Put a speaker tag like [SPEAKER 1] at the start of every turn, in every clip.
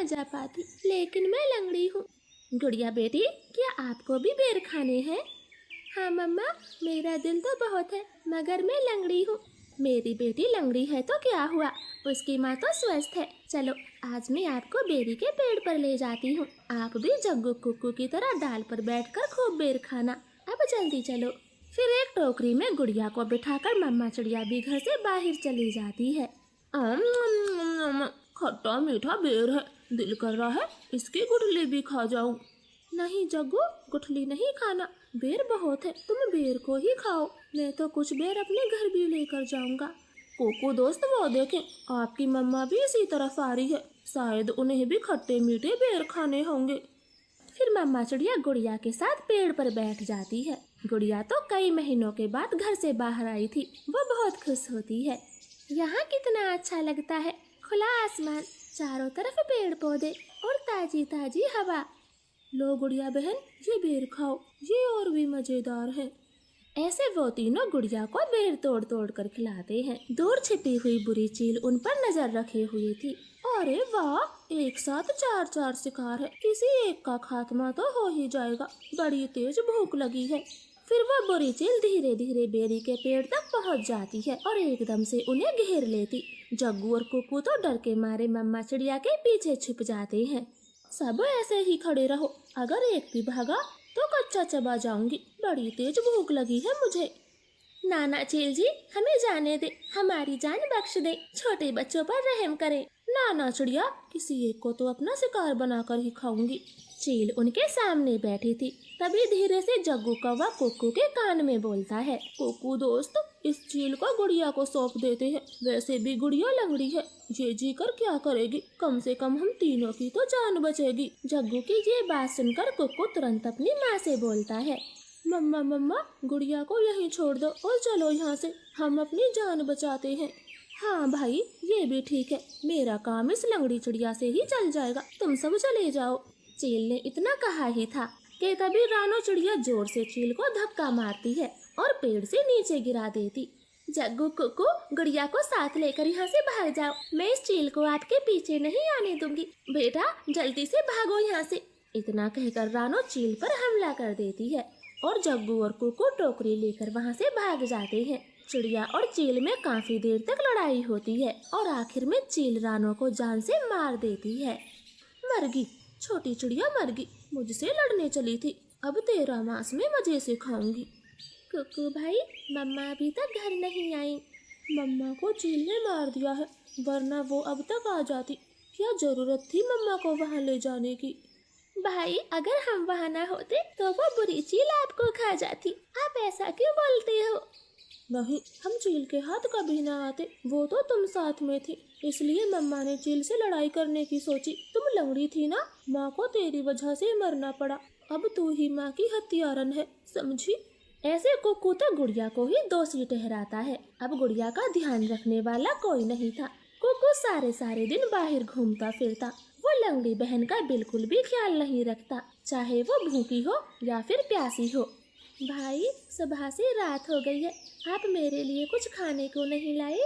[SPEAKER 1] जा पाती, लेकिन मैं लंगड़ी हूँ। गुड़िया बेटी, क्या आपको भी बेर खाने हैं? हाँ मम्मा, मेरा दिल तो बहुत है, मगर मैं लंगड़ी हूँ। मेरी बेटी लंगड़ी है तो क्या हुआ, उसकी माँ तो स्वस्थ है। चलो आज मैं आपको बेरी के पेड़ पर ले जाती हूँ। आप भी जग्गू कुक्कू की तरह डाल पर बैठकर खूब बेर खाना। अब जल्दी चलो। फिर एक टोकरी में गुड़िया को बिठाकर मम्मा चिड़िया भी घर से बाहर चली जाती है। खट्टा मीठा बेर है, दिल कर रहा है इसकी गुठली भी खा जाऊं। नहीं जग्गू, गुठली नहीं खाना, बेर बहुत है, तुम बेर को ही खाओ। मैं तो कुछ बेर अपने घर भी लेकर जाऊंगा। कोको दोस्त, वो देखें, आपकी मम्मा भी इसी तरफ आ रही है, शायद उन्हें भी खट्टे मीठे बेर खाने होंगे। फिर मम्मा चिड़िया गुड़िया के साथ पेड़ पर बैठ जाती है। गुड़िया तो कई महीनों के बाद घर से बाहर आई थी, वो बहुत खुश होती है। यहाँ कितना अच्छा लगता है, खुला आसमान, चारों तरफ पेड़ पौधे और ताजी ताजी हवा। लो गुड़िया बहन, ये बेर खाओ, ये और भी मजेदार है। ऐसे वो तीनों गुड़िया को बेर तोड़ तोड़ कर खिलाते हैं। दूर छिपी हुई बुरी चील उन पर नजर रखे हुई थी। अरे वाह, एक साथ चार चार शिकार है, किसी एक का खात्मा तो हो ही जाएगा, बड़ी तेज भूख लगी है। फिर वो बुरी चील धीरे धीरे बेरी के पेड़ तक पहुंच जाती है और एकदम से उन्हें घेर लेती। जग्गू और कुक्कू तो डर के मारे मम्मा चिड़िया के पीछे छिप जाते हैं। सब ऐसे ही खड़े रहो, अगर एक भी भागा तो कच्चा चबा जाऊंगी, बड़ी तेज भूख लगी है मुझे। नाना चील जी, हमें जाने दे, हमारी जान बख्श दे, छोटे बच्चों पर रहम करें। नाना चिड़िया, किसी एक को तो अपना शिकार बनाकर ही खाऊंगी। चील उनके सामने बैठी थी। तभी धीरे से जग्गू कौवा कुक्कू के कान में बोलता है, कुक्कू दोस्त, इस चील को गुड़िया को सौंप देते हैं, वैसे भी गुड़िया लंगड़ी है, ये जी कर क्या करेगी, कम से कम हम तीनों की तो जान बचेगी। जग्गू की ये बात सुनकर कुक्कू तुरंत अपनी माँ से बोलता है, मम्मा मम्मा, गुड़िया को यहीं छोड़ दो और चलो यहाँ से, हम अपनी जान बचाते हैं। हाँ भाई, ये भी ठीक है, मेरा काम इस लंगड़ी चिड़िया से ही चल जाएगा, तुम सब चले जाओ। चील ने इतना कहा ही था कि तभी रानो चिड़िया जोर से चील को धक्का मारती है और पेड़ से नीचे गिरा देती। जग्गू कुक्कू, गुड़िया को साथ लेकर यहाँ से भाग जाओ, मैं इस चील को आपके पीछे नहीं आने दूंगी, बेटा जल्दी से भागो यहाँ से। इतना कहकर रानो चील पर हमला कर देती है और जग्गू और कुक्कू टोकरी लेकर वहाँ से भाग जाते हैं। चिड़िया और चील में काफी देर तक लड़ाई होती है और आखिर में चील रानो को जान से मार देती है। मरगी, छोटी चिड़िया मरगी, मुझसे लड़ने चली थी, अब तेरा मांस में मजे से खाऊंगी। कुक्कू भाई, मम्मा अभी तक घर नहीं आई। मम्मा को चील ने मार दिया है, वरना वो अब तक आ जाती, क्या जरूरत थी मम्मा को वहाँ ले जाने की। भाई, अगर हम वहाँ न होते तो वो बुरी चील आपको खा जाती, आप ऐसा क्यों बोलते हो? नहीं, हम चील के हाथ कभी ना आते, वो तो तुम साथ में थी, इसलिए मम्मा ने चील से लड़ाई करने की सोची। तुम लंगड़ी थी ना, माँ को तेरी वजह से मरना पड़ा, अब तू ही माँ की हत्यारन है, समझी? ऐसे कुक्कू तो गुड़िया को ही दोषी ठहराता है। अब गुड़िया का ध्यान रखने वाला कोई नहीं था। कुक्कू सारे दिन बाहर घूमता फिरता, वो लंगड़ी बहन का बिल्कुल भी ख्याल नहीं रखता, चाहे वो भूखी हो या फिर प्यासी हो। भाई, सुबह से रात हो गई है, आप मेरे लिए कुछ खाने को नहीं लाए?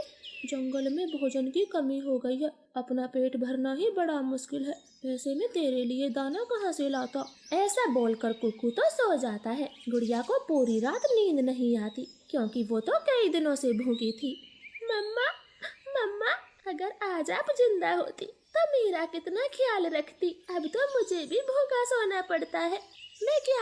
[SPEAKER 1] जंगल में भोजन की कमी हो गई है, अपना पेट भरना ही बड़ा मुश्किल है, ऐसे में तेरे लिए दाना कहाँ से लाता? ऐसा बोलकर कुक्कू तो सो जाता है। गुड़िया को पूरी रात नींद नहीं आती, क्योंकि वो तो कई दिनों से भूखी थी। मम्मा मम्मा, अगर आज आप जिंदा होती तो मेरा कितना ख्याल रखती, अब तो मुझे भी भूखा सोना पड़ता है, मैं क्या